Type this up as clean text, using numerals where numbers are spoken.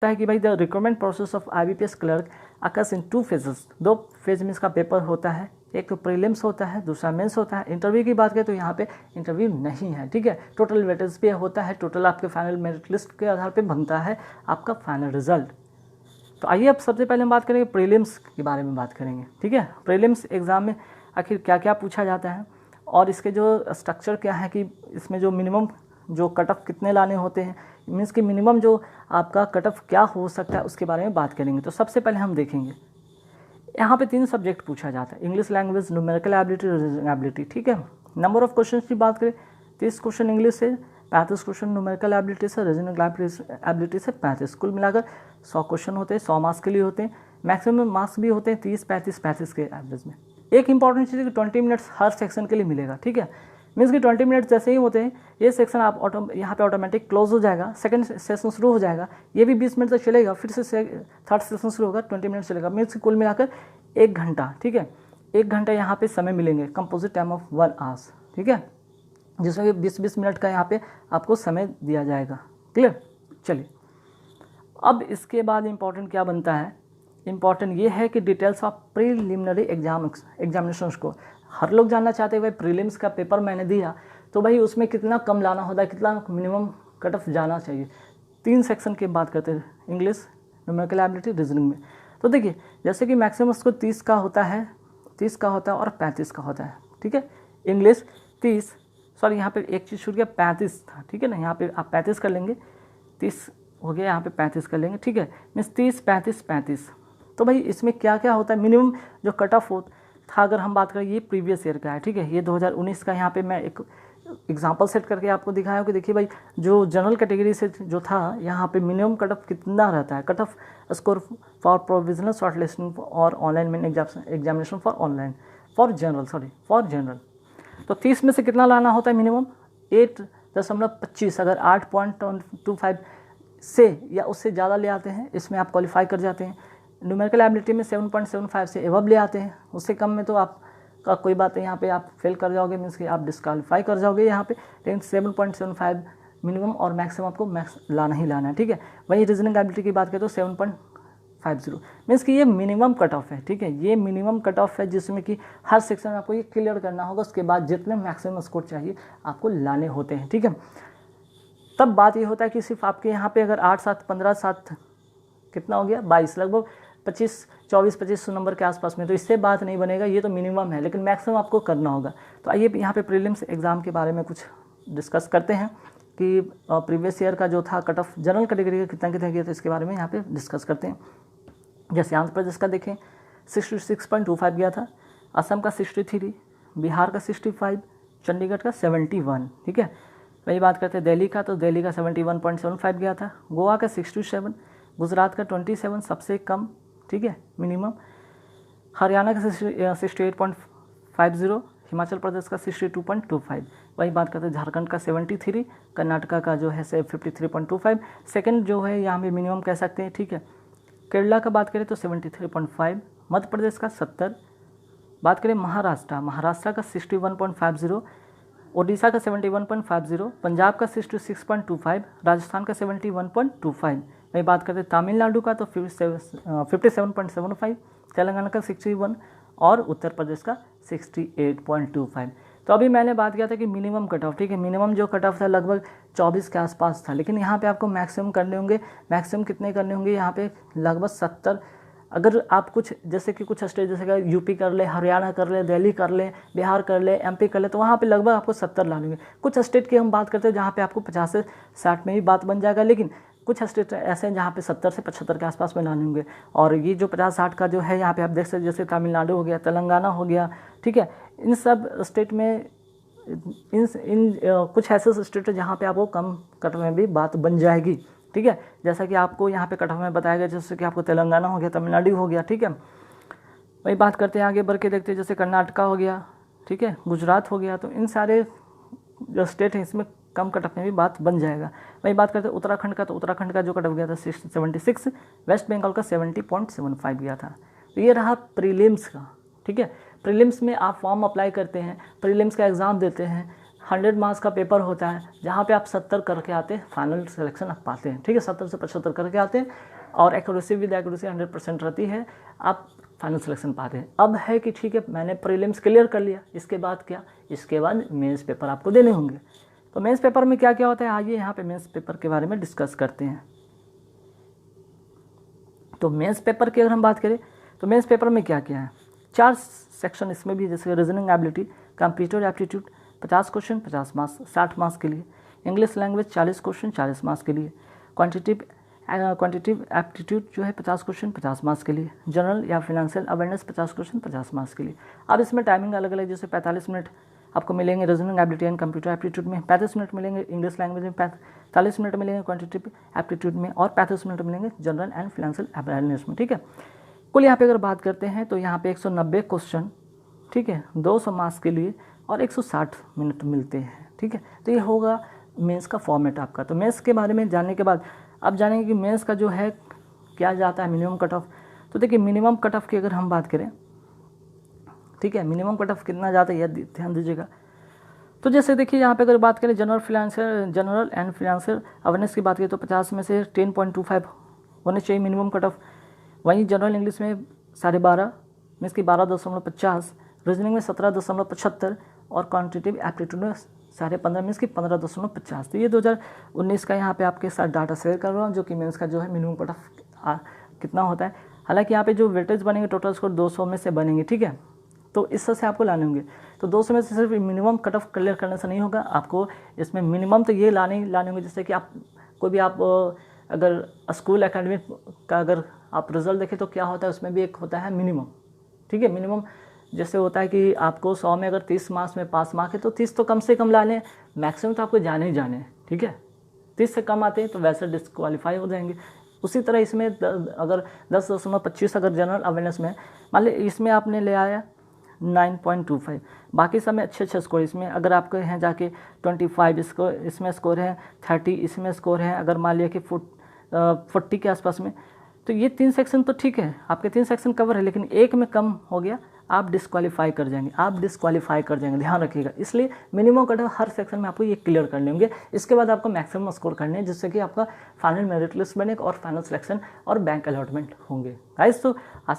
है कि भाई the recruitment process of IBPS clerk occurs in 2 phases, 2 phase में इसका पेपर होता है, एक तो प्रीलिम्स होता है, दूसरा मेंस होता है। इंटरव्यू की बात करें तो यहाँ पे इंटरव्यू नहीं है, ठीक है। टोटल वेटेज पे होता है, टोटल आपके फाइनल मेरिट लिस्ट के आधार पे बनता है आपका फाइनल रिजल्ट। तो आइए अब सबसे पहले हम बात करेंगे प्रीलिम्स के बारे में बात करेंगे, ठीक है। प्रीलिम्स एग्ज़ाम में आखिर क्या क्या पूछा जाता है और इसके जो स्ट्रक्चर क्या है कि इसमें जो मिनिमम जो कट ऑफ कितने लाने होते हैं, मीन्स कि मिनिमम जो आपका कट ऑफ क्या हो सकता है उसके बारे में बात करेंगे। तो सबसे पहले हम देखेंगे यहाँ पे 3 सब्जेक्ट पूछा जाता है, English language, numerical ability, reasoning ability, ठीक है। नंबर ऑफ क्वेश्चन की बात करें 30 क्वेश्चन इंग्लिश से, 35 क्वेश्चन न्यूमेरिकल एबिलिटी से, रीजनिंग एबिलिटी से 35, कुल मिलाकर 100 क्वेश्चन होते हैं, 100 मार्क्स के लिए होते हैं। मैक्सिमम मार्क्स भी होते हैं 30, 35 के एवरेज में। एक इंपॉर्टेंट चीज़ है कि 20 मिनट्स हर सेक्शन के लिए मिलेगा, ठीक है। मीन्स कि 20 मिनट्स जैसे ही होते हैं ये सेक्शन आप यहाँ पे ऑटोमेटिक क्लोज हो जाएगा, सेकंड सेशन शुरू हो जाएगा, ये भी 20 मिनट तक चलेगा, फिर से थर्ड सेशन शुरू होगा, 20 मिनट चलेगा। मीन्स कि कुल मिलाकर 1 घंटा, ठीक है। 1 घंटा यहाँ पे समय मिलेंगे, कंपोजिट टाइम ऑफ 1 आवर्स, ठीक है, जिसमें 20-20 मिनट का यहाँ पे आपको समय दिया जाएगा। क्लियर। चलिए अब इसके बाद इम्पॉर्टेंट क्या बनता है, इम्पॉर्टेंट ये है कि डिटेल्स ऑफ प्रीलिमिनरी एग्जामिनेशंस को हर लोग जानना चाहते हैं। भाई प्रीलिम्स का पेपर मैंने दिया तो भाई उसमें कितना कम लाना होता है, कितना मिनिमम कट ऑफ जाना चाहिए। 3 सेक्शन की बात करते हैं, इंग्लिश, न्यूमेरिकल एबिलिटी, रीजनिंग में। तो देखिए जैसे कि मैक्सिमम उसको 30 का होता है, 30 का होता है और 35 का होता है, ठीक है। इंग्लिश 30, सॉरी यहाँ पे एक चीज़ छूट गया, 35 था, ठीक है ना। यहाँ पे आप 35 कर लेंगे, 30 हो गया, यहाँ पे 35 कर लेंगे, ठीक है। मीन्स 30, 35, 35। तो भाई इसमें क्या क्या होता है, मिनिमम जो कट ऑफ था, अगर हम बात करें ये प्रीवियस ईयर का है, ठीक है, ये 2019 का। यहाँ पे मैं एक एग्जांपल सेट करके आपको दिखाया कि देखिए भाई जो जनरल कैटेगरी से जो था यहाँ पे मिनिमम कट ऑफ कितना रहता है, cut off score for provisional short listing और online main examination for online for general. तो 30 में से कितना लाना होता है मिनिमम, 8.25। अगर 8.25 से या उससे ज़्यादा ले आते हैं इसमें आप क्वालिफाई कर जाते हैं। न्यूमेरिकल एबिलिटी में 7.75 से एबव ले आते हैं, उससे कम में तो आपका कोई बात नहीं, यहाँ पे आप फेल कर जाओगे, मीन्स कि आप डिस्क्वालीफाई कर जाओगे यहाँ पे। लेकिन 7.75 मिनिमम और मैक्सिमम आपको मैक्स लाना ही लाना है, ठीक है। वहीं रीजनिंग एबिलिटी की बात करें तो 7.50 मीन्स कि ये मिनिमम कट ऑफ है, ठीक है। ये मिनिमम कट ऑफ है जिसमें कि हर सेक्शन में आपको ये क्लियर करना होगा, उसके बाद जितने मैक्सिमम स्कोर चाहिए आपको लाने होते हैं, ठीक है। तब बात ये होता है कि सिर्फ आपके यहाँ पे अगर 8, 7, 15, 7 कितना हो गया 22, लगभग 24 नंबर के आसपास में, तो इससे बात नहीं बनेगा, ये तो मिनिमम है, लेकिन मैक्सिमम आपको करना होगा। तो आइए यहाँ पे प्रीलिम्स एग्ज़ाम के बारे में कुछ डिस्कस करते हैं कि प्रीवियस ईयर का जो था कट ऑफ जनरल कैटेगरी का कितना गया, तो इसके बारे में यहाँ पे डिस्कस करते हैं। जैसे आंध्र प्रदेश का देखें 66.25 गया था, असम का 63, बिहार का 65, चंडीगढ़ का 71, ठीक है। वही बात करते हैं दिल्ली का, तो दिल्ली का 71.75 गया था, गोवा का 67, गुजरात का 27 सबसे कम, ठीक है, मिनिमम, हरियाणा का 68.50, हिमाचल प्रदेश का 62.25। वही बात करते हैं झारखंड का 73, कर्नाटका का जो है 53.25, सेकंड जो है यहाँ पे मिनिमम कह सकते हैं, ठीक है। केरला का बात करें तो 73.5, मध्य प्रदेश का 70, बात करें महाराष्ट्र का 61.50, ओडिशा का 71.50, पंजाब का 66.25, राजस्थान का 71.25। वही बात करते हैं तमिलनाडु का तो 57.75, तेलंगाना का 61 और उत्तर प्रदेश का 68.25। तो अभी मैंने बात किया था कि मिनिमम कट ऑफ, ठीक है, मिनिमम जो कट ऑफ था लगभग 24 के आसपास था, लेकिन यहाँ पे आपको मैक्सिमम करने होंगे। मैक्सिमम कितने करने होंगे यहाँ पे, लगभग 70। अगर आप कुछ जैसे कि कुछ स्टेट जैसे कि यूपी कर ले, हरियाणा कर ले, दिल्ली कर ले, बिहार कर ले, एमपी कर ले, तो वहाँ पे लगभग आपको 70 ला लेंगे। कुछ स्टेट की हम बात करते हैं जहाँ पे आपको 50 से 60 में भी बात बन जाएगा, लेकिन कुछ स्टेट ऐसे हैं जहाँ पे 70 से 75 के आसपास में लाने होंगे। और ये जो 50-60 का जो है यहाँ पे आप देख सकते जैसे तमिलनाडु हो गया, तेलंगाना हो गया, ठीक है, इन सब स्टेट में कुछ ऐसे स्टेट है जहाँ पे आपको कम कट में भी बात बन जाएगी, ठीक है। जैसा कि आपको यहाँ पे कट ऑफ में बताया गया, जैसे कि आपको तेलंगाना हो गया, तमिलनाडु हो गया, ठीक है। वही बात करते हैं आगे बढ़ के देखते हैं, जैसे कर्नाटका हो गया, ठीक है, गुजरात हो गया, तो इन सारे जो स्टेट हैं इसमें कम कट ऑफ में भी बात बन जाएगा। वही बात करते हैं उत्तराखंड का, तो उत्तराखंड का जो कट ऑफ गया था 76, वेस्ट बंगाल का 70.75 गया था। तो ये रहा प्रीलिम्स का, ठीक है। प्रीलिम्स में आप फॉर्म अप्लाई करते हैं, प्रीलिम्स का एग्ज़ाम देते हैं, 100 मार्क्स का पेपर होता है, जहाँ पे आप 70 करके आते हैं फाइनल सिलेक्शन आप पाते हैं, ठीक है, 70 से 75 करके आते हैं और एक्यूरेसी विद एक्यूरेसी 100% रहती है, आप फाइनल सिलेक्शन पाते हैं। अब है कि ठीक है मैंने प्रीलिम्स क्लियर कर लिया, इसके बाद क्या, इसके बाद मेंस पेपर आपको देने होंगे। तो मेंस पेपर में क्या क्या होता है, आइए यहाँ पे मेंस पेपर के बारे में डिस्कस करते हैं। तो मेंस पेपर की अगर हम बात करें तो मेंस पेपर में क्या क्या है, 4 सेक्शन इसमें भी, जैसे reasoning ability, computer aptitude 50 question 50 marks 60 marks के लिए, इंग्लिश लैंग्वेज 40 क्वेश्चन 40 मार्क्स के लिए, क्वांटिटिव एप्टीट्यूड जो है 50 क्वेश्चन 50 मार्क्स के लिए, जनरल या फिनेंशियल अवेयरनेस 50 क्वेश्चन 50 मार्क्स के लिए। अब इसमें टाइमिंग अलग अलग, जैसे 45 मिनट आपको मिलेंगे reasoning ability and computer aptitude में, 35 मिनट मिलेंगे इंग्लिश लैंग्वेज में, 45 मिनट मिलेंगे क्वांटिटिव एप्टीट्यूड में और 35 मिनट मिलेंगे जनरल एंड फिनेंशियल अवेयरनेस में, ठीक है। कुल यहाँ पे अगर बात करते हैं तो यहाँ पे 190 क्वेश्चन, ठीक है, 200 मार्क्स के लिए और 160 मिनट मिलते हैं, ठीक है। तो ये होगा मेंस का फॉर्मेट आपका। तो मेंस के बारे में जानने के बाद अब जानेंगे कि मेंस का जो है क्या जाता है मिनिमम कट ऑफ। तो देखिए मिनिमम कट ऑफ की अगर हम बात करें, ठीक है, मिनिमम कट ऑफ कितना जाता है यह ध्यान दीजिएगा। तो जैसे देखिए यहाँ पे अगर बात करें जनरल एंड फिनेंशियल अवेयरनेस की बात करें तो 50 में से 10.25 होने चाहिए मिनिमम कट ऑफ। वहीं जनरल इंग्लिश में 12.5 मीन्स की 12.50, रीजनिंग में 17.75 और क्वांटिटिव एप्टीट्यूड में 15.5 मीन्स की 15.50। तो ये 2019 का यहाँ पे आपके साथ डाटा शेयर कर रहा हूँ, जो कि मेंस का जो है मिनिमम कट ऑफ कितना होता है। हालांकि यहाँ पे जो वेटेज बनेंगे टोटल स्कोर 200 में से बनेंगे, ठीक है। तो इस तरह से आपको लाने होंगे। तो 200 में से सिर्फ मिनिमम कट ऑफ क्लियर करने से नहीं होगा, आपको इसमें मिनिमम तो ये लाने होंगे, जैसे कि आप कोई भी आप अगर स्कूल एकेडमिक का अगर आप रिजल्ट देखें तो क्या होता है, उसमें भी एक होता है मिनिमम, ठीक है। मिनिमम जैसे होता है कि आपको 100 में अगर 30 मार्क्स में पास मार्क है तो 30 तो कम से कम लाने, मैक्सिमम तो आपको जाने ही जाने, ठीक है। 30 से कम आते हैं तो वैसे डिस्क्वालीफाई हो जाएंगे। उसी तरह इसमें अगर 10.25 अगर जनरल अवेयरनेस में मान ली इसमें आपने ले आया 9.25, बाकी सब में अच्छे स्कोर, इसमें अगर आपके हैं जाके 25 स्कोर, इसमें स्कोर है 30, इसमें स्कोर है अगर मान लिया कि 40 के आसपास में, तो ये 3 सेक्शन तो ठीक है, आपके 3 सेक्शन कवर है, लेकिन एक में कम हो गया आप डिस्क्वालीफाई कर जाएंगे, ध्यान रखिएगा। इसलिए minimum cut of her section में आपको ये क्लियर करने होंगे। इसके बाद आपको मैक्सिमम स्कोर करने हैं, जिससे कि आपका फाइनल मेरिट लिस्ट बनेगा और फाइनल सिलेक्शन और बैंक अलॉटमेंट होंगे। गाइस तो आशा